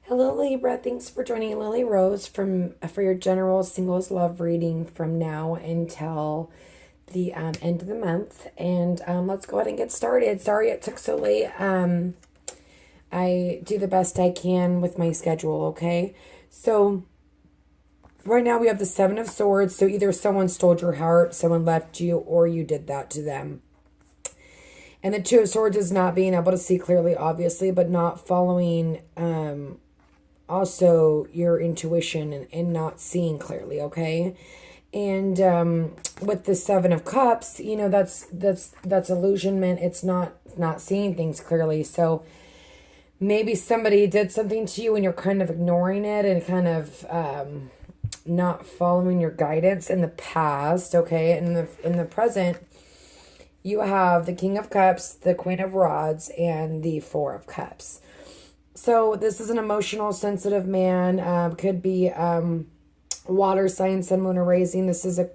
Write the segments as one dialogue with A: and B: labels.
A: Hello, Libra. Thanks for joining Lily Rose for your general singles love reading from now until the end of the month. And let's go ahead and get started. Sorry it took so late. I do the best I can with my schedule, okay? So right now we have the Seven of Swords. So either someone stole your heart, someone left you, or you did that to them. And the Two of Swords is not being able to see clearly, obviously, but not following also your intuition and not seeing clearly, okay? And with the Seven of Cups, you know, that's illusionment. It's not seeing things clearly. So maybe somebody did something to you and you're kind of ignoring it and kind of not following your guidance in the past, okay? In the present, you have the King of Cups, the Queen of Rods, and the Four of Cups. So this is an emotional, sensitive man. Could be water sign, sun, moon, or rising. This is a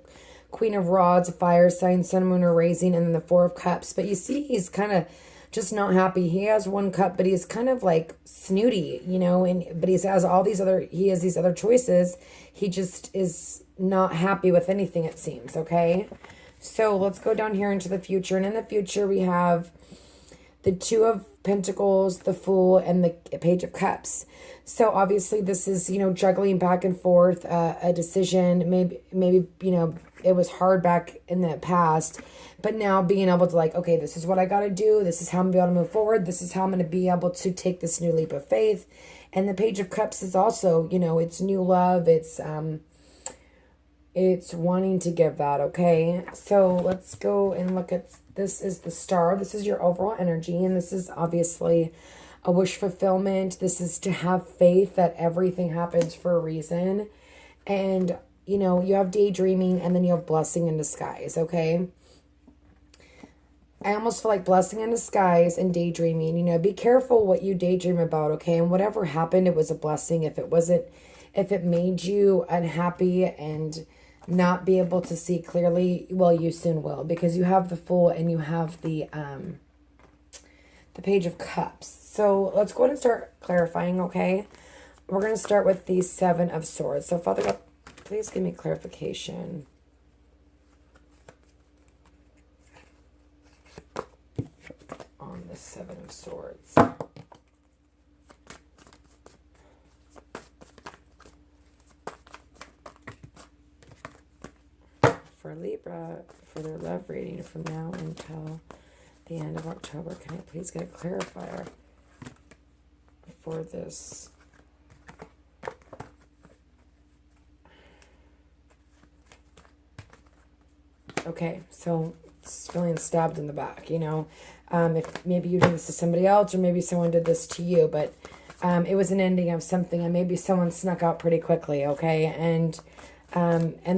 A: Queen of Rods, fire sign, sun, moon, or rising, and then the Four of Cups. But you see, he's kind of just not happy. He has one cup, but he's kind of like snooty, you know. But he has these other choices. He just is not happy with anything, it seems. Okay, so let's go down here into the future, and in the future we have the Two of Pentacles, the Fool, and the Page of Cups. So obviously this is, you know, juggling back and forth, a decision. Maybe, you know, it was hard back in the past, but now being able to like, okay, this is what I got to do. This is how I'm going to be able to move forward. This is how I'm going to be able to take this new leap of faith. And the Page of Cups is also, you know, it's new love. It's wanting to give that, okay? So let's go and look at, this is the Star. This is your overall energy, and this is obviously a wish fulfillment. This is to have faith that everything happens for a reason. And, you know, you have daydreaming, and then you have blessing in disguise, okay? I almost feel like blessing in disguise and daydreaming. You know, be careful what you daydream about, okay? And whatever happened, it was a blessing. If it made you unhappy and not be able to see clearly, well, you soon will, because you have the Fool and you have the Page of Cups. So let's go ahead and start clarifying, okay? We're going to start with the Seven of Swords. So Father God, please give me clarification on the Seven of Swords. For Libra, for their love reading from now until the end of October, can I please get a clarifier for this? Okay, so it's feeling stabbed in the back, you know. If maybe you did this to somebody else or maybe someone did this to you, but it was an ending of something and maybe someone snuck out pretty quickly, okay? And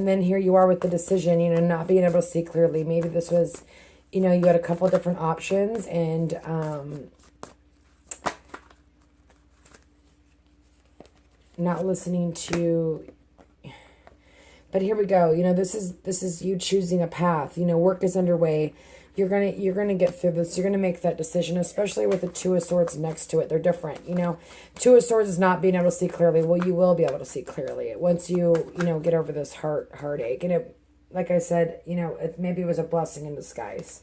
A: then here you are with the decision, you know, not being able to see clearly. Maybe this was, you know, you had a couple of different options and not listening to, but here we go. You know, this is you choosing a path. You know, work is underway. You're gonna get through this. You're gonna make that decision, especially with the Two of Swords next to it. They're different, you know. Two of Swords is not being able to see clearly. Well, you will be able to see clearly once you know, get over this heartache. And it, like I said, you know, maybe it was a blessing in disguise.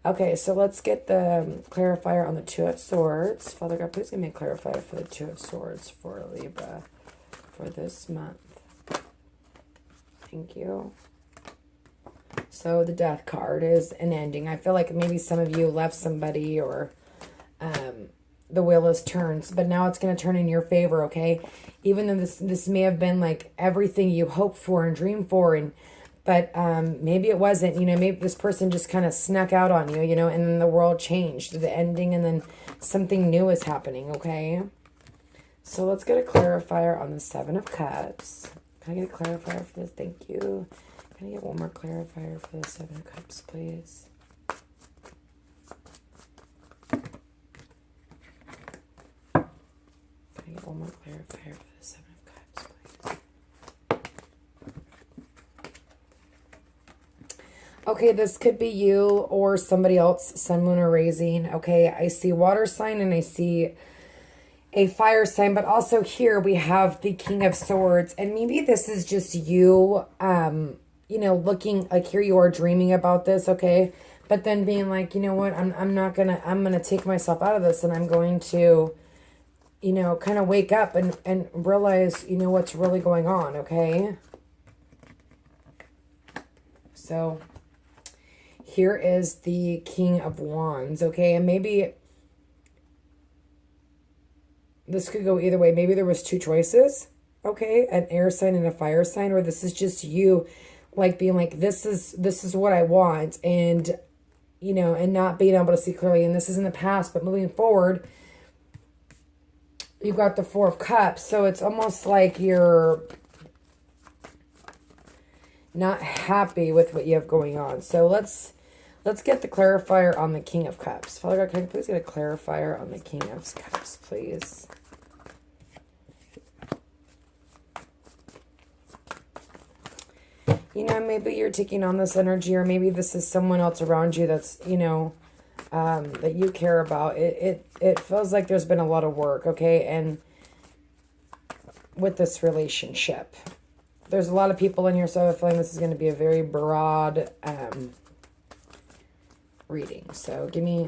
A: Okay, so let's get the clarifier on the Two of Swords. Father God, please give me a clarifier for the Two of Swords for Libra for this month. Thank you. So the Death card is an ending. I feel like maybe some of you left somebody or the wheel is turns, but now it's going to turn in your favor, okay? Even though this may have been like everything you hoped for and dreamed for, but maybe it wasn't, you know, maybe this person just kind of snuck out on you, you know, and then the world changed, the ending, and then something new is happening, okay? So let's get a clarifier on the Seven of Cups. Can I get a clarifier for this? Thank you. Can I get one more clarifier for the Seven of Cups, please? Can I get one more clarifier for the Seven of Cups, please? Okay, this could be you or somebody else, sun, moon, or rising. Okay, I see water sign and I see a fire sign, but also here we have the King of Swords. And maybe this is just you, you know, looking like here you are dreaming about this, okay? But then being like, you know what, I'm gonna take myself out of this, and I'm going to, you know, kind of wake up and realize, you know, what's really going on, okay? So here is the King of Wands, okay? And maybe this could go either way. Maybe there was two choices, okay? An air sign and a fire sign, or this is just you like being like, this is what I want, and you know, and not being able to see clearly. And this is in the past, but moving forward, you've got the Four of Cups. So it's almost like you're not happy with what you have going on. So let's get the clarifier on the King of Cups. Father God, can I please get a clarifier on the King of Cups, please? You know, maybe you're taking on this energy, or maybe this is someone else around you that's, you know, that you care about. It feels like there's been a lot of work, okay? And with this relationship, there's a lot of people in here, so I have a feeling this is going to be a very broad reading. So give me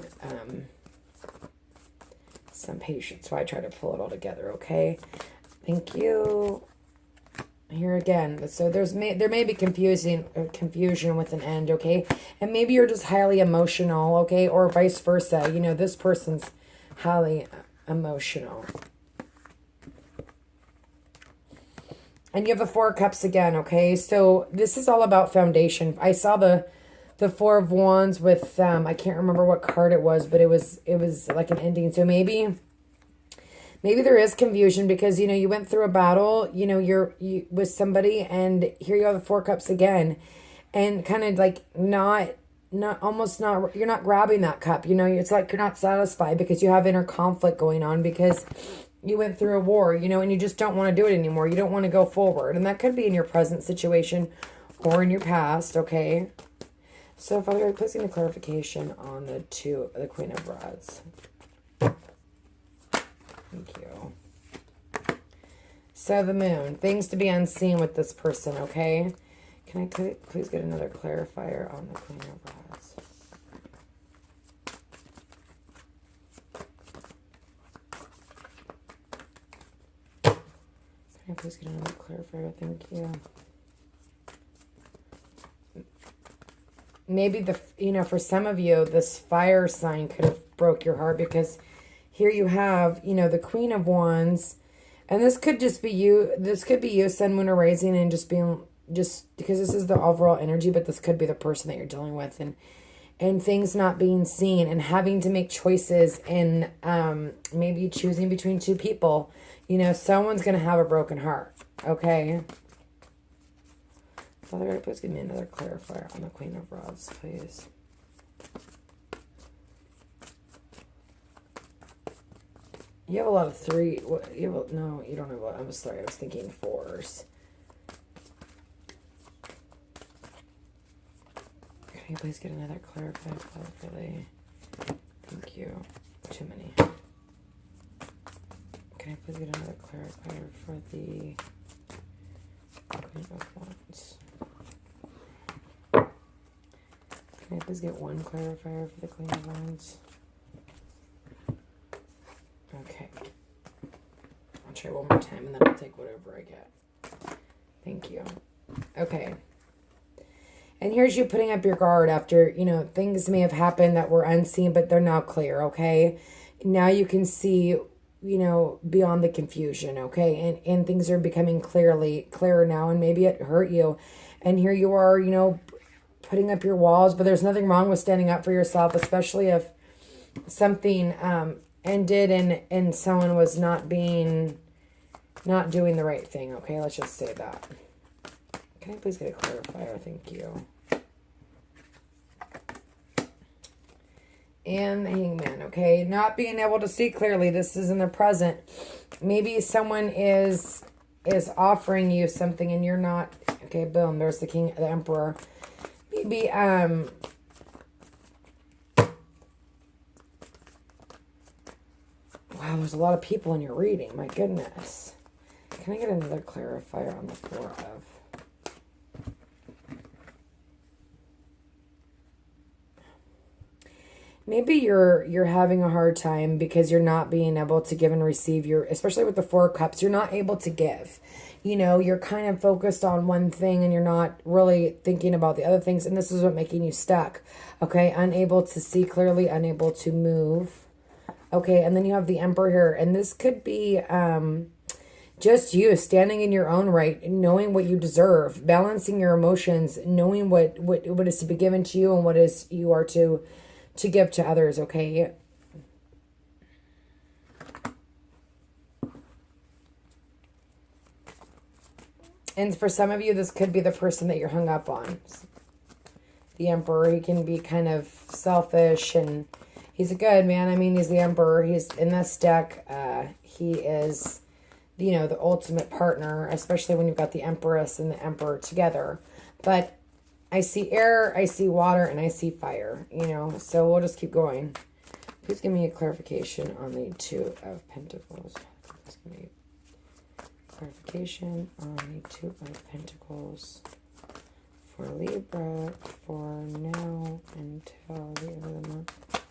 A: some patience while I try to pull it all together, okay? Thank you. Here again, so there may be confusion with an end, okay? And maybe you're just highly emotional, okay? Or vice versa. You know, this person's highly emotional. And you have the Four of Cups again, okay? So this is all about foundation. I saw the Four of Wands with I can't remember what card it was, but it was like an ending. So maybe there is confusion because, you know, you went through a battle, you know, you with somebody, and here you have the Four Cups again, and kind of like you're not grabbing that cup, you know, it's like you're not satisfied because you have inner conflict going on because you went through a war, you know, and you just don't want to do it anymore. You don't want to go forward. And that could be in your present situation or in your past, okay? So, Father God, please give me clarification on the Queen of Rods. Thank you. So the Moon, things to be unseen with this person, okay? Can I please get another clarifier on the Queen of Rods? Can I please get another clarifier? Thank you. Maybe you know, for some of you, this fire sign could have broke your heart because here you have, you know, the Queen of Wands, and this could just be you. This could be you, Sun, Moon, or Rising, and just because this is the overall energy, but this could be the person that you're dealing with, and things not being seen, and having to make choices, and maybe choosing between two people. You know, someone's going to have a broken heart, okay? Father God, please give me another clarifier on the Queen of Rods, please. You have a lot of three. No, you don't have a lot. I'm sorry. I was thinking fours. Can you please get another clarifier for the... Thank you. Too many. Can I please get another clarifier for the Queen of Wands? Can I please get one clarifier for the Queen of Wands? Okay. I'll try one more time and then I'll take whatever I get. Thank you. Okay. And here's you putting up your guard after, you know, things may have happened that were unseen, but they're now clear, okay? Now you can see, you know, beyond the confusion, okay? And things are becoming clearer now, and maybe it hurt you. And here you are, you know, putting up your walls, but there's nothing wrong with standing up for yourself, especially if something ended and someone was not doing the right thing, okay? Let's just say that. Can I please get a clarifier? Thank you. And the Hangman, okay? Not being able to see clearly. This is in the present. Maybe someone is offering you something and you're not. Okay, boom. There's the King, the Emperor. Maybe, wow, Wow, there's a lot of people in your reading. My goodness. Can I get another clarifier on the Four of? Maybe you're having a hard time because you're not being able to give and receive especially with the Four of Cups, you're not able to give. You know, you're kind of focused on one thing and you're not really thinking about the other things. And this is what making you stuck. Okay. Unable to see clearly, unable to move. Okay. And then you have the Emperor here. And this could be just you standing in your own right, knowing what you deserve, balancing your emotions, knowing what is to be given to you and what is you are to give to others. Okay. And for some of you, this could be the person that you're hung up on. The Emperor, he can be kind of selfish and he's a good man. I mean, he's the Emperor. He's in this deck. He is, you know, the ultimate partner, especially when you've got the Empress and the Emperor together. But I see air, I see water, and I see fire, you know. So we'll just keep going. Please give me a clarification on the Two of Pentacles. Please give me clarification on the Two of Pentacles for Libra for now until the end of the month.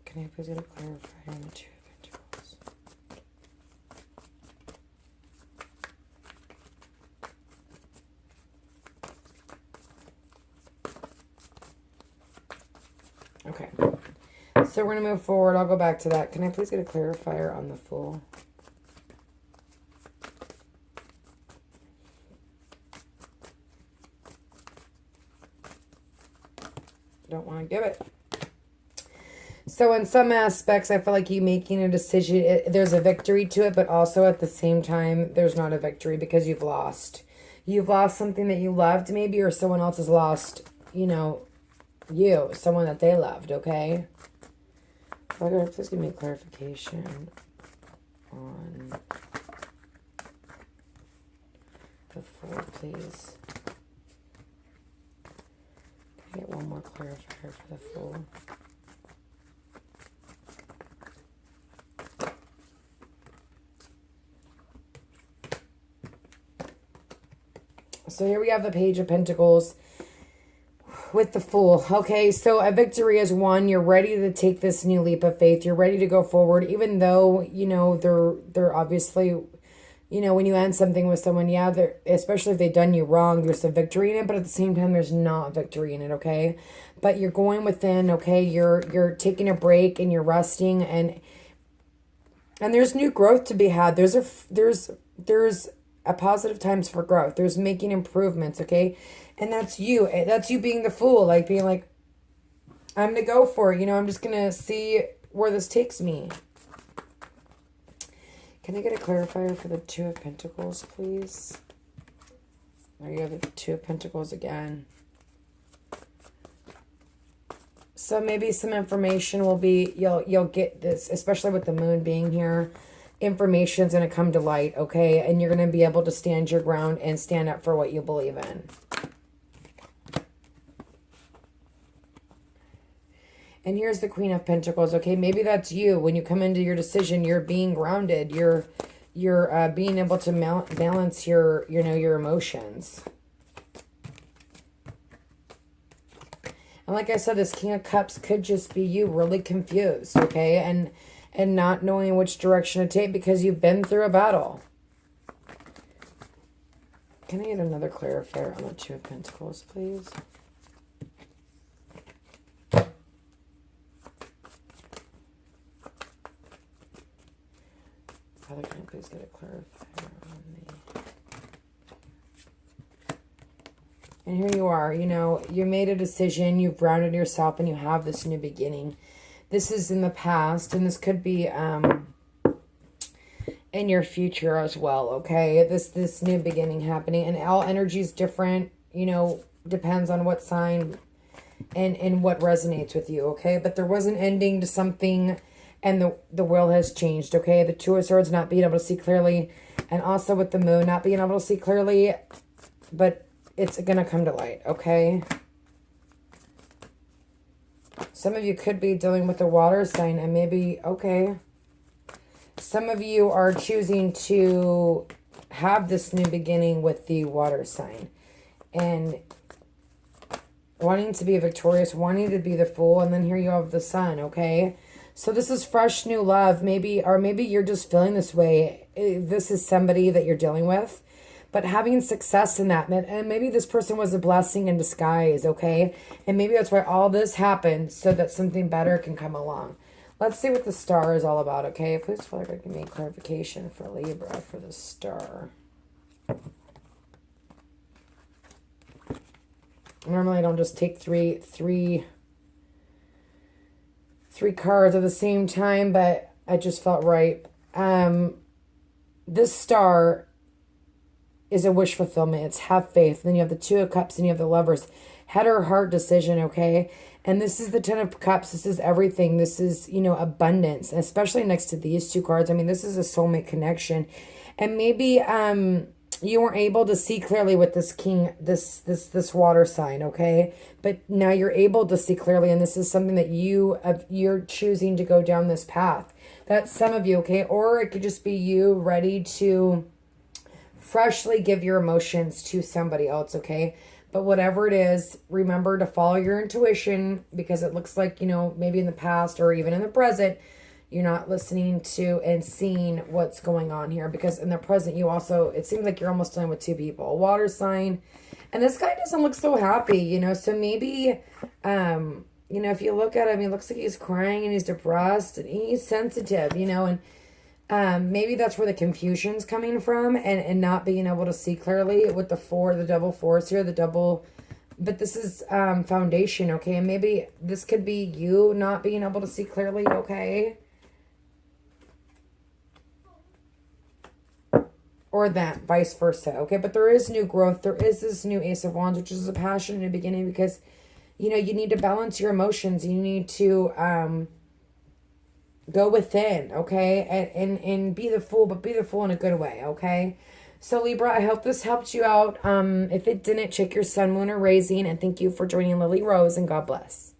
A: Can I please get a clarifier on the Two of Pentacles? Okay. So we're going to move forward. I'll go back to that. Can I please get a clarifier on the Fool? Don't want to give it. So in some aspects, I feel like you making a decision, there's a victory to it, but also at the same time, there's not a victory because you've lost. You've lost something that you loved maybe, or someone else has lost, you know, someone that they loved, okay? Okay, please give me a clarification on the Fool, please. Can I get one more clarifier for the Fool? So here we have the Page of Pentacles with the Fool. Okay, so a victory is won. You're ready to take this new leap of faith. You're ready to go forward, even though, you know, they're obviously, you know, when you end something with someone, yeah, especially if they've done you wrong, there's a victory in it, but at the same time, there's not victory in it, okay? But you're going within, okay? You're taking a break and you're resting, and there's new growth to be had. There's a positive times for growth. There's making improvements, okay? And that's you. That's you being the Fool, like being like, I'm going to go for it. You know, I'm just going to see where this takes me. Can I get a clarifier for the Two of Pentacles, please? There you have the Two of Pentacles again. So maybe some information will be, you'll get this, especially with the Moon being here. Information's going to come to light, okay? And you're going to be able to stand your ground and stand up for what you believe in. And here's the Queen of Pentacles, okay? Maybe that's you. When you come into your decision, you're being grounded. You're being able to balance your emotions. And like I said, this King of Cups could just be you really confused, okay? And not knowing which direction to take because you've been through a battle. Can I get another clarifier on the Two of Pentacles, please? Father, can I please get a clarifier on the... And here you are, you know, you made a decision, you've grounded yourself, and you have this new beginning. This is in the past, and this could be in your future as well, okay? This new beginning happening, and all energy is different, you know, depends on what sign and what resonates with you, okay? But there was an ending to something, and the will has changed, okay? The Two of Swords not being able to see clearly, and also with the Moon not being able to see clearly, but it's going to come to light, okay? Some of you could be dealing with a water sign, and maybe, okay, Some of you are choosing to have this new beginning with the water sign. And wanting to be victorious, wanting to be the Fool, and then here you have the Sun, okay? So this is fresh new love, maybe, or maybe you're just feeling this way. This is somebody that you're dealing with, but having success in that, and maybe this person was a blessing in disguise, okay? And maybe that's why all this happened, so that something better can come along. Let's see what the star is all about, okay? Please feel like I can make clarification for Libra for the star. Normally I don't just take three cards at the same time, but I just felt right. This star is a wish fulfillment. It's have faith. Then you have the Two of Cups and you have the Lovers. Head or heart decision, okay? And this is the Ten of Cups. This is everything. This is, you know, abundance, especially next to these two cards. I mean, this is a soulmate connection. And maybe you weren't able to see clearly with this king, this water sign, okay? But now you're able to see clearly, and this is something that you're choosing to go down this path. That's some of you, okay? Or it could just be you ready to freshly give your emotions to somebody else, okay? But whatever it is, remember to follow your intuition, because it looks like, you know, maybe in the past or even in the present, you're not listening to and seeing what's going on here, because in the present you also, it seems like you're almost done with two people, a water sign, and this guy doesn't look so happy, you know, so maybe, you know, if you look at him, he looks like he's crying and he's depressed and he's sensitive, you know, and maybe that's where the confusion's coming from, and not being able to see clearly with the double fours here, but this is foundation, okay, and maybe this could be you not being able to see clearly, okay, or that, vice versa, okay? But there is new growth. There is this new Ace of Wands, which is a passion in the beginning, because, you know, you need to balance your emotions. You need to go within, okay? And be the Fool, but be the Fool in a good way, okay? So, Libra, I hope this helped you out. If it didn't, check your sun, moon, or rising. And thank you for joining Lily Rose, and God bless.